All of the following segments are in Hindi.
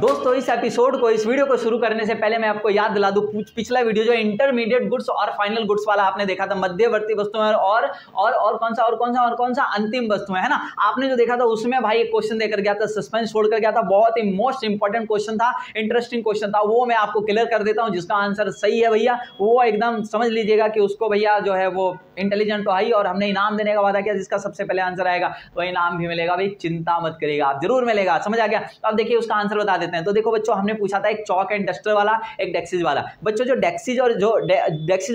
दोस्तों इस एपिसोड को, इस वीडियो को शुरू करने से पहले मैं आपको याद दिला दूं, पिछला वीडियो जो इंटरमीडिएट गुड्स और फाइनल गुड्स वाला आपने देखा था, मध्यवर्ती वस्तुएं और कौन सा अंतिम वस्तुएं, है ना। आपने जो देखा था उसमें भाई एक क्वेश्चन देकर गया था, सस्पेंस छोड़कर गया था, बहुत ही मोस्ट इंपॉर्टेंट क्वेश्चन था, इंटरेस्टिंग क्वेश्चन था। वो मैं आपको क्लियर कर देता हूं, जिसका आंसर सही है भैया वो एकदम समझ लीजिएगा कि उसको भैया जो है वो इंटेलिजेंट तो है, और हमने इनाम देने का वादा किया, जिसका सबसे पहले आंसर आएगा तो इनाम भी मिलेगा भाई, चिंता मत करिएगा आप, जरूर मिलेगा। समझ आ गया? तो अब देखिए उसका आंसर बता देते हैं। तो देखो बच्चों, हमने पूछा था एक चॉक एंड डस्टर वाला, एक डेक्सीज वाला। बच्चों जो डेक्सीज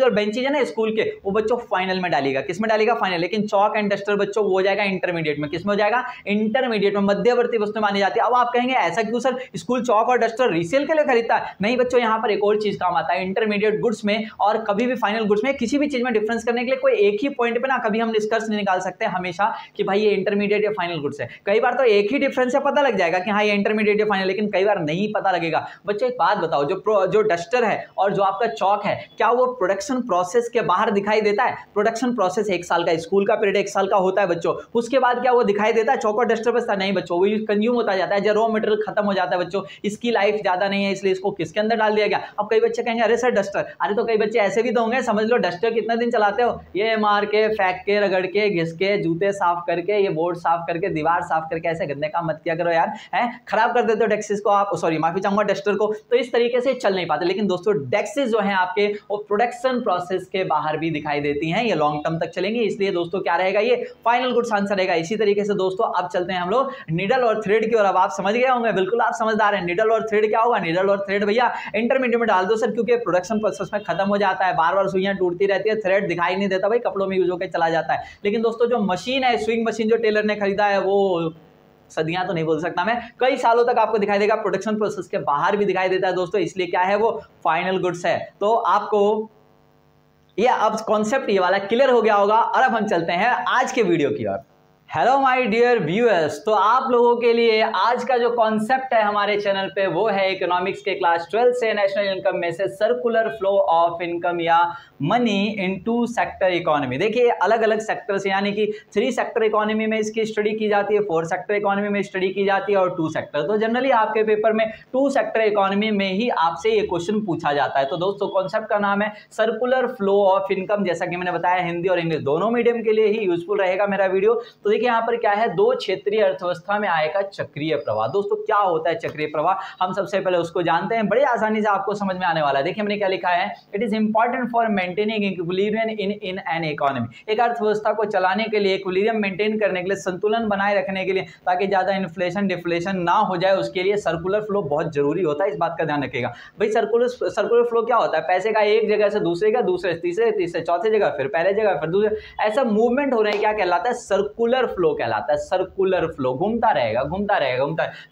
और बेंचेज है ना स्कूल के, वो बच्चों फाइनल में डालेगा। किस में डालेगा? फाइनल। लेकिन चॉक एंड डस्टर बच्चों वो हो जाएगा इंटरमीडिएट में। किस में हो जाएगा? इंटरमीडिएट में, मध्यवर्ती वस्तु मानी जाती है। अब आप कहेंगे ऐसा क्यों सर, स्कूल चॉक और डस्टर रीसेल के लिए खरीदता है? नहीं बच्चों, यहां पर एक और चीज काम आता है इंटरमीडिएट गुड्स में और कभी भी फाइनल गुड्स में, किसी भी चीज में डिफरेंस करने के लिए कोई एक ही पॉइंट पे ना कभी हम निष्कर्ष नहीं निकाल सकते हमेशा कि भाई ये इंटरमीडिएट या फाइनल गुड्स है। कई बार तो एक ही डिफरेंस से पता लग जाएगा कि हाँ ये इंटरमीडिएट या फाइनल, लेकिन कई बार नहीं पता लगेगा। बच्चों एक बात बताओ, जो डस्टर है और जो आपका चॉक है, क्या वो प्रोडक्शन प्रोसेस के बाहर दिखाई देता है? प्रोडक्शन प्रोसेस 1 साल का, स्कूल का पीरियड 1 साल का होता है बच्चों, उसके बाद क्या वो दिखाई देता है? चॉक और डस्टर बचता नहीं बच्चों, वो कंज्यूम होता जाता है, जब रॉ मटेरियल खत्म हो जाता है बच्चों, इसकी लाइफ ज्यादा नहीं है, इसलिए इसको किसके अंदर डाल दिया गया। अब कई बच्चे कहेंगे अरे सर डस्टर, अरे तो कई बच्चे ऐसे भी तो होंगे, समझ लो डस्टर कितना दिन चलाते हो, ये मार के, फेंक के, रगड़ के, घिस के, जूते साफ करके, ये बोर्ड साफ करके, दीवार साफ करके, ऐसे गंदे काम मत किया करो यार, है खराब कर देते हो डेक्सिस को आप, सॉरी माफी चाहूंगा डस्टर को। तो इस तरीके से चल नहीं पाते। लेकिन दोस्तों डेक्सिस जो है आपके, वो प्रोडक्शन प्रोसेस के बाहर भी दिखाई देती हैं, ये लॉन्ग टर्म तक चलेंगे, इसलिए दोस्तों क्या रहेगा, ये फाइनल गुड्स आंसर रहेगा। इसी तरीके से दोस्तों अब चलते हैं हम लोग निडल और थ्रेड की ओर। अब आप समझ गए होंगे, बिल्कुल आप समझदार हैं। निडल और थ्रेड क्या होगा? निडल और थ्रेड भैया इंटरमीडिएट में डाल दो सर, क्योंकि प्रोडक्शन प्रोसेस में खत्म हो जाता है, बार बार सुइयां टूटती रहती है, थ्रेड दिखाई नहीं देता भाई, कपड़ों में यूज होकर चला जाता है। लेकिन दोस्तों जो मशीन है, स्विंग मशीन जो टेलर ने खरीदा है, वो सदियां तो नहीं बोल सकता मैं, कई सालों तक आपको दिखाई देगा, प्रोडक्शन प्रोसेस के बाहर भी दिखाई देता है दोस्तों, इसलिए क्या है वो फाइनल गुड्स है। तो आपको ये अब कॉन्सेप्ट ये वाला क्लियर हो गया होगा, और अब हम चलते हैं आज के वीडियो की ओर। हेलो माय डियर व्यूअर्स, तो आप लोगों के लिए आज का जो कॉन्सेप्ट है हमारे चैनल पे वो है इकोनॉमिक्स के क्लास 12 से नेशनल इनकम में से सर्कुलर फ्लो ऑफ इनकम या मनी इनटू सेक्टर इकोनॉमी। देखिए अलग अलग सेक्टर से, यानी कि 3 सेक्टर इकोनॉमी में इसकी स्टडी की जाती है, 4 सेक्टर इकोनॉमी में स्टडी की जाती है और 2 सेक्टर। तो जनरली आपके पेपर में 2 सेक्टर इकोनॉमी में ही आपसे ये क्वेश्चन पूछा जाता है। तो दोस्तों कॉन्सेप्ट का नाम है सर्कुलर फ्लो ऑफ इनकम। जैसा कि मैंने बताया हिंदी और इंग्लिश दोनों मीडियम के लिए ही यूजफुल रहेगा मेरा वीडियो। तो देखिए यहाँ पर क्या है, 2 क्षेत्रीय अर्थव्यवस्था में आएगा चक्रीय प्रवाह। दोस्तों क्या होता है चक्रीय प्रवाह, हम सबसे पहले उसको जानते हैं, बड़ी आसानी से आपको समझ में आने वाला है। देखिए हमने क्या लिखा है, it is important for maintaining equilibrium in an economy. एक अर्थव्यवस्था को चलाने के लिए, इक्विलिब्रियम मेंटेन करने के लिए, संतुलन बनाए रखने के लिए, ताकि ज्यादा इन्फ्लेशन डिफ्लेशन ना हो जाए, उसके लिए सर्कुलर फ्लो बहुत जरूरी होता है। इस बात का ध्यान रखिएगा भाई। सर्कुलर फ्लो क्या होता है? पैसे का एक जगह से दूसरे का, दूसरे तीसरे चौथे जगह, फिर पहले जगह, फिर दूसरे, ऐसा मूवमेंट हो रहा है, क्या कहलाता है? सर्कुलर फ्लो कहलाता है। सर्कुलर फ्लो घूमता रहेगा,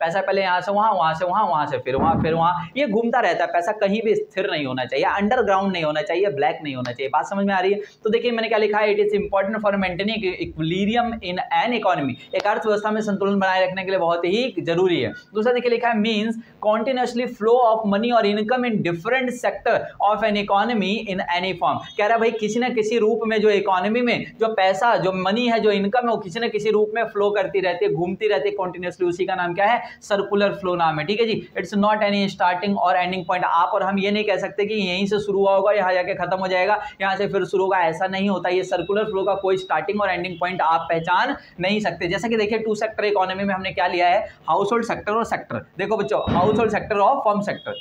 पैसा पहले यहां से वहां, वहां से वहां, वहां से फिर वहां, फिर वहां, ये घूमता रहता है। पैसा कहीं भी स्थिर नहीं होना चाहिए, अंडरग्राउंड नहीं होना चाहिए, ब्लैक नहीं होना चाहिए। बात समझ में आ रही है? तो देखिए मैंने क्या लिखा है, it is important for maintaining equilibrium in an economy. एक अर्थव्यवस्था में संतुलन बनाए रखने के लिए बहुत ही जरूरी है। दूसरा देखिए लिखा है, means continuously flow of money और income in different sector of an economy in any form. कह रहा है भाई किसी न किसी रूप में जो इकोनॉमी में जो पैसा, जो मनी है, जो इनकम है, वो किसी न किसी रूप में फ्लो करती रहती है, घूमती रहती है कॉन्टिन्यूअसली। उसी का नाम क्या है? सर्कुलर फ्लो नाम है। ठीक है जी। इट्स नॉट एनी स्टार्टिंग और एंडिंग पॉइंट। आप और हम ये नहीं कह सकते कि यहीं से शुरू हुआ होगा, यहाँ जाके खत्म हो जाएगा, यहाँ से फिर शुरू होगा, ऐसा नहीं होता। ये सर्कुलर फ्लो का कोई स्टार्टिंग और एंडिंग पॉइंट आप पहचान नहीं सकते। जैसे कि देखिए 2 सेक्टर इकोनॉमी में हमने क्या लिया है, हाउस होल्ड सेक्टर और सेक्टर। देखो बच्चों, हाउस होल्ड सेक्टर और फर्म सेक्टर।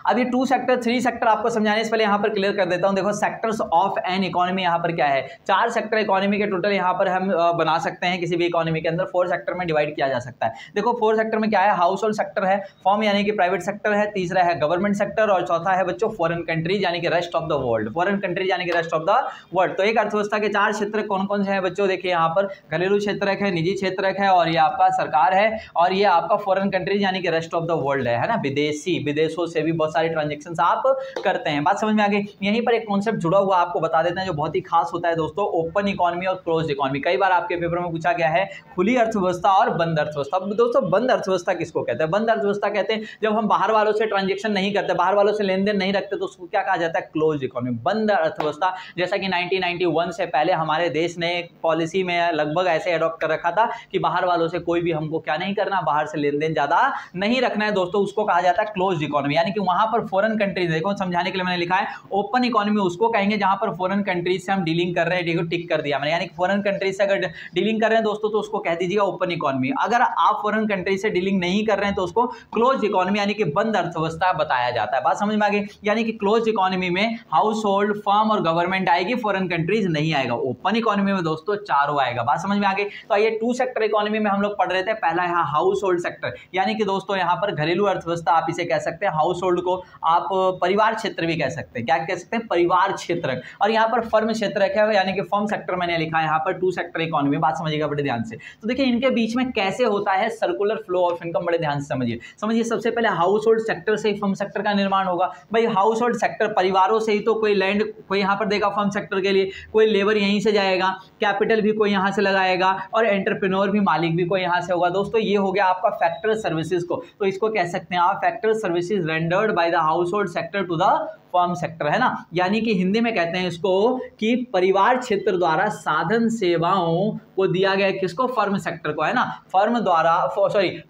अब ये 2 सेक्टर 3 सेक्टर आपको समझाने से पहले यहाँ पर क्लियर कर देता हूँ। देखो सेक्टर्स ऑफ एन इकोनॉमी यहाँ पर क्या है, 4 सेक्टर इकोनॉमी के टोटल यहाँ पर हम बना सकते हैं किसी भी इकोनॉमी के अंदर। 4 सेक्टर में डिवाइड किया जा सकता है। देखो 4 सेक्टर में क्या है, हाउस होल्ड सेक्टर है, फर्म यानी कि प्राइवेट सेक्टर है, तीसरा है गवर्नमेंट सेक्टर, और चौथा है बच्चों फॉरेन कंट्रीज यानी कि rest of the world. Foreign countries यानी कि रेस्ट ऑफ द वर्ल्ड। तो एक अर्थव्यवस्था के 4 क्षेत्र कौन कौन से हैं बच्चों? देखिए यहाँ पर घरेलू क्षेत्रक है, निजी क्षेत्रक है, और ये आपका सरकार है, और ये आपका फॉरेन कंट्रीज यानी कि रेस्ट ऑफ द वर्ल्ड है ना, विदेशी, विदेशों से भी बहुत सारे ट्रांजेक्शन आप करते हैं। बात समझ में आ गई। यहीं पर एक कॉन्सेप्ट जुड़ा हुआ आपको बता देते हैं जो बहुत ही खास होता है दोस्तों, ओपन इकोनॉमी और क्लोज इकोनॉमी। कई बार आपके पेपर में पूछा गया है खुली अर्थव्यवस्था और बंद अर्थव्यवस्था। दोस्तों बंद अर्थव्यवस्था किसको कहते हैं? बंद अर्थव्यवस्था कहते हैं जब हम बाहर वालों से ट्रांजेक्शन नहीं करते, बाहर वालों से लेन देन नहीं रखते, तो उसको क्या कहा जाता है? क्लोज इकोनॉमी, बंद अर्थव्यवस्था। जैसा कि 1991 से पहले हमारे देश ने एक पॉलिसी में लगभग ऐसे अडॉप्ट कर रखा था कि बाहर वालों से कोई भी हमको क्या नहीं करना, बाहर से लेन देन ज्यादा नहीं रखना है दोस्तों, उसको कहा जाता है क्लोज इकोनॉमी। यानी कि वहां पर फॉरेन कंट्रीज, देखो समझाने के लिए मैंने लिखा है ओपन इकोनॉमी उसको कहेंगे जहां पर फॉरेन कंट्रीज से हम डीलिंग कर रहे हैं, देखो टिक कर दिया मैंने, यानी कि फॉरेन कंट्रीज से अगर डीलिंग कर रहे हैं दोस्तों तो उसको कह दीजिएगा ओपन इकोनॉमी। अगर आप फॉरेन कंट्रीज से डीलिंग नहीं कर रहे हैं तो उसको क्लोज इकोनॉमी यानी कि बंद अर्थव्यवस्था बताया जाता है। बात समझ में आ गई। यानी कि क्लोज इकोनॉमी में हाउस होल्ड, फर्म और गवर्नमेंट आएगी, फॉरेन कंट्रीज नहीं आएगा। ओपन इकोनॉमी में दोस्तों चारों आएगा। बात समझ में आ गई। तो आइए टू सेक्टर इकोनॉमी में हम लोग पढ़ रहे थे। पहला है हाउस होल्ड सेक्टर, यानी कि दोस्तों यहाँ पर घरेलू अर्थव्यवस्था आप इसे कह सकते हैं। हाउस होल्ड को आप परिवार क्षेत्र भी कह सकते हैं। क्या कह सकते हैं? परिवार क्षेत्र। और यहाँ पर फर्म क्षेत्र है, यानी कि फर्म सेक्टर मैंने लिखा है यहाँ पर टू सेक्टर इकोनॉमी। बात समझिएगा बड़े ध्यान से। तो देखिए इनके बीच में कैसे होता है सर्कुलर फ्लो ऑफ इनकम, बड़े ध्यान से समझिए। सबसे पहले हाउस होल्ड सेक्टर से ही फर्म सेक्टर का निर्माण होगा। भाई हाउस होल्ड सेक्टर परिवारों से ही तो कोई लैंड कोई यहाँ पर देगा फर्म सेक्टर के लिए, कोई लेबर यहीं से जाएगा, कैपिटल भी कोई यहाँ से लगाएगा और एंटरप्रेन्योर भी, मालिक भी कोई यहाँ से होगा। दोस्तों ये हो गया आपका फैक्टर सर्विसेज को, तो इसको कह सकते हैं आप factor services rendered by the household sector to the firm sector, है ना। यानी कि हिंदी में कहते हैं इसको कि परिवार क्षेत्र द्वारा साधन सेवाओं को दिया गया, किसको? फर्म सेक्टर को, है ना। फर्म द्वारा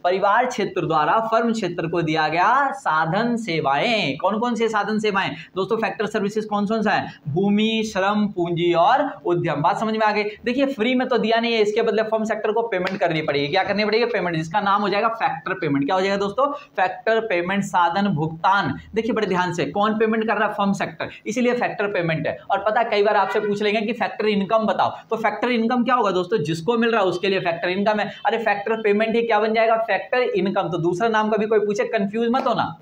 परिवार क्षेत्र द्वारा फर्म क्षेत्र को दिया गया साधन सेवाएं। कौन कौन से साधन सेवाएं दोस्तों? फैक्टर सर्विसेज कौन कौन सा है? भूमि, श्रम, पूंजी और उद्यम। बात समझ में आ गई। देखिए फ्री में तो दिया नहीं है, इसके बदले फर्म सेक्टर को पेमेंट करनी पड़ेगी। क्या करनी पड़ेगी? पेमेंट, जिसका नाम हो जाएगा फैक्टर पेमेंट। क्या हो जाएगा दोस्तों? फैक्टर पेमेंट, साधन भुगतान। देखिए बड़े ध्यान से, कौन पेमेंट कर रहा है? फर्म सेक्टर, इसीलिए फैक्टर पेमेंट है। और पता कई बार आपसे पूछ लेंगे कि फैक्टर इनकम बताओ, तो फैक्टर इनकम क्या होगा दोस्तों? जिसको मिल रहा है उसके लिए फैक्टर इनकम है। अरे फैक्टर पेमेंट ही क्या बन जाएगा? Factor income. तो दूसरा नाम कभी कोई पूछे कंफ्यूज मत होना।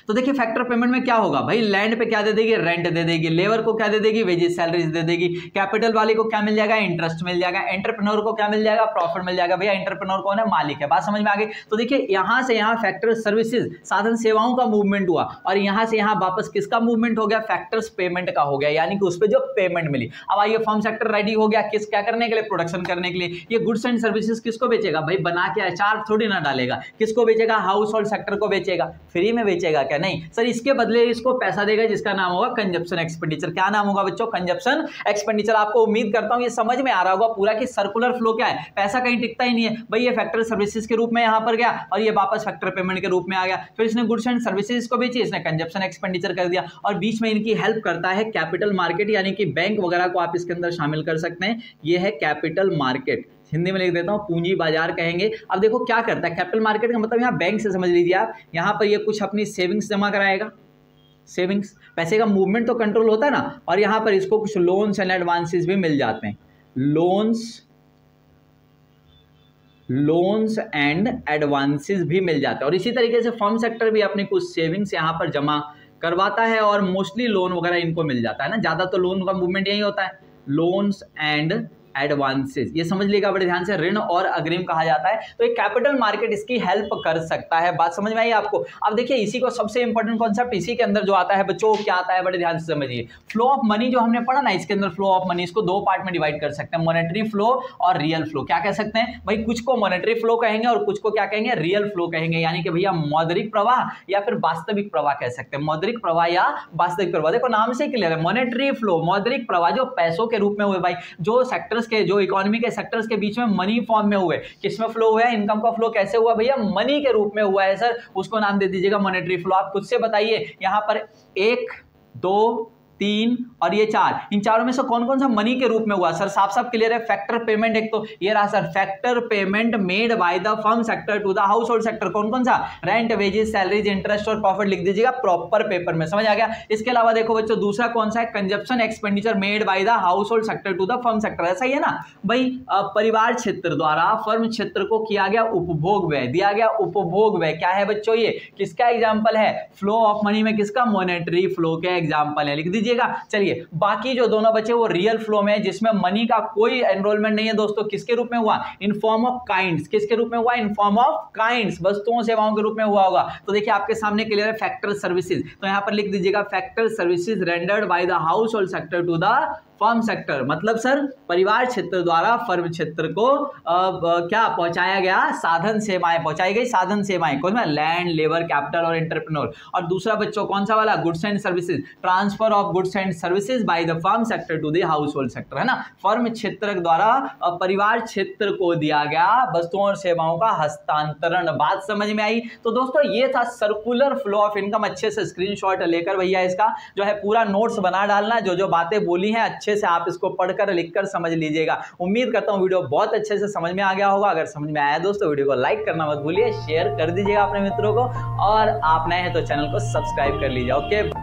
तो देखिए फैक्टर पेमेंट में क्या होगा भाई? लैंड पे क्या दे देगी? रेंट दे देगी। लेबर को क्या दे देगी? वेजेस, सैलरीज दे देगी। कैपिटल वाले को क्या मिल जाएगा? इंटरेस्ट मिल जाएगा। एंटरप्रेन्योर को क्या मिल जाएगा? प्रॉफिट मिल जाएगा। भैया एंटरप्रेन्योर कौन है? मालिक है। बात समझ में आ गई। तो देखिए यहां से यहां फैक्टर सर्विसेज, साधन सेवाओं का मूवमेंट हुआ और यहां से यहां वापस किसका मूवमेंट हो गया? फैक्टर्स पेमेंट का हो गया, यानी कि उस पर जो पेमेंट मिली। अब आइए फर्म सेक्टर रेडी हो गया किस क्या करने के लिए? प्रोडक्शन करने के लिए। ये गुड्स एंड सर्विसेज किसको बेचेगा? भाई बना के अचार थोड़ी ना डालेगा। किसको बेचेगा? हाउस होल्ड सेक्टर को बेचेगा। फ्री में बेचेगा क्या? नहीं सर, इसके बदले इसको पैसा देगा जिसका नाम होगा कंजप्शन एक्सपेंडिचर। क्या नाम होगा बच्चों? Consumption expenditure. आपको उम्मीद करता हूं ये समझ में आ रहा होगा पूरा कि सर्कुलर फ्लो क्या है। पैसा कहीं टिकता ही नहीं है भाई। ये फैक्टर सर्विसेज के रूप में यहां पर गया और ये वापस फैक्टर पेमेंट के रूप में आ गया। फिर इसने गुड्स एंड सर्विसेज को बेची, इसने कंजप्शन एक्सपेंडिचर कर दिया। और बीच में इनकी हेल्प करता है कैपिटल मार्केट, यानी कि बैंक वगैरह को आप इसके अंदर शामिल कर सकते हैं। ये है कैपिटल मार्केट, हिंदी में लिख देता हूं पूंजी बाजार कहेंगे। अब देखो क्या करता है कैपिटल मार्केट का मतलब, यहाँ बैंक से समझ लीजिए आप। यहां पर ये कुछ अपनी सेविंग्स जमा कराएगा, सेविंग्स, पैसे का मूवमेंट तो कंट्रोल होता है ना। और यहां पर इसको कुछ लोन्स एंड एडवांसेस भी मिल जाते हैं, लोन्स एंड एडवांसेस भी मिल जाते हैं। और इसी तरीके से फर्म सेक्टर भी अपनी कुछ सेविंग्स यहां पर जमा करवाता है और मोस्टली लोन वगैरह इनको मिल जाता है ना। ज्यादा तो लोन का मूवमेंट यही होता है, लोन्स एंड एडवांसेस। ये समझ लीजिएगा बड़े ध्यान से, ऋण और अग्रिम कहा जाता है। तो एक कैपिटल मार्केट इसकी हेल्प कर सकता है। बात समझ में आई आपको? अब देखिए इसी को सबसे इंपॉर्टेंट कॉन्सेप्ट इसी के अंदर जो आता है बच्चों, क्या आता है बड़े ध्यान से समझिए। फ्लो ऑफ मनी जो हमने पढ़ा ना, इसके अंदर फ्लो ऑफ मनी, इसको दो पार्ट में डिवाइड कर सकते हैं, मॉनेटरी फ्लो और रियल फ्लो। क्या कह सकते हैं भाई? कुछ को मॉनेटरी फ्लो कहेंगे और कुछ को क्या कहेंगे? रियल फ्लो कहेंगे। यानी कि भैया मौद्रिक प्रवाह या फिर वास्तविक प्रवाह कह सकते हैं। मौद्रिक प्रवाह या वास्तविक प्रवाह, देखो नाम से क्लियर है। मॉनेटरी फ्लो, मौद्रिक प्रवाह जो पैसों के रूप में हुए भाई, जो सेक्टर्स के, जो इकोनॉमी के सेक्टर्स के बीच में मनी फॉर्म में हुए। किसमें फ्लो हुआ है? इनकम का फ्लो कैसे हुआ भैया? मनी के रूप में हुआ है सर, उसको नाम दे दीजिएगा मॉनेटरी फ्लो। आप खुद से बताइए, यहां पर 1, 2, 3 और ये 4, इन चारों में से कौन कौन सा मनी के रूप में हुआ? सर साफ साफ क्लियर है, फैक्टर पेमेंट। एक तो ये रहा sir, factor payment made by the firm sector to the household sector. कौन कौन सा? रेंट, वेजेस, सैलरीज, इंटरेस्ट और प्रॉफिट लिख दीजिएगा प्रॉपर पेपर में, समझ आ गया। इसके अलावा देखो बच्चों दूसरा कौन सा है? Consumption expenditure made by the household sector to the firm sector. ऐसा ही है ना भाई, परिवार क्षेत्र द्वारा फर्म क्षेत्र को किया गया उपभोग व्यय, दिया गया उपभोग व्यय। क्या है बच्चों? ये किसका एग्जाम्पल है? फ्लो ऑफ मनी में किसका? मॉनेटरी फ्लो के एग्जाम्पल है। लिख दीजिए लीजिएगा। चलिए बाकी जो दोनों बचे वो रियल फ्लो में है, जिसमें मनी का कोई एनरोलमेंट नहीं है दोस्तों। किसके रूप में हुआ? In form of kinds. किसके रूप में हुआ? इन फॉर्म ऑफ काइंड्स, वस्तुओं सेवाओं के रूप में हुआ होगा। तो देखिए आपके सामने क्लियर है फैक्टर सर्विसेज, तो यहां पर लिख दीजिएगा factor services rendered by the household sector to the firm sector. मतलब सर परिवार क्षेत्र द्वारा फर्म क्षेत्र को क्या पहुंचाया गया? साधन सेवाएं पहुंचाई गई, साधन सेवाएं कौन सा? लैंड, लेबर, कैपिटल और एंटरप्रेन्योर। और दूसरा बच्चों कौन सा वाला? Goods and services, transfer of goods and services by the firm sector to the household sector, है ना। फर्म क्षेत्र द्वारा परिवार क्षेत्र को दिया गया वस्तुओं और सेवाओं का हस्तांतरण। बात समझ में आई? तो दोस्तों ये था सर्कुलर फ्लो ऑफ इनकम। अच्छे से स्क्रीनशॉट लेकर भैया इसका जो है पूरा नोट्स बना डालना, जो जो बातें बोली हैं अच्छे से आप इसको पढ़कर लिखकर समझ लीजिएगा। उम्मीद करता हूं वीडियो बहुत अच्छे से समझ में आ गया होगा। अगर समझ में आया दोस्तों वीडियो को लाइक करना मत भूलिए, शेयर कर दीजिएगा अपने मित्रों को, और आप नए हैं तो चैनल को सब्सक्राइब कर लीजिए। ओके।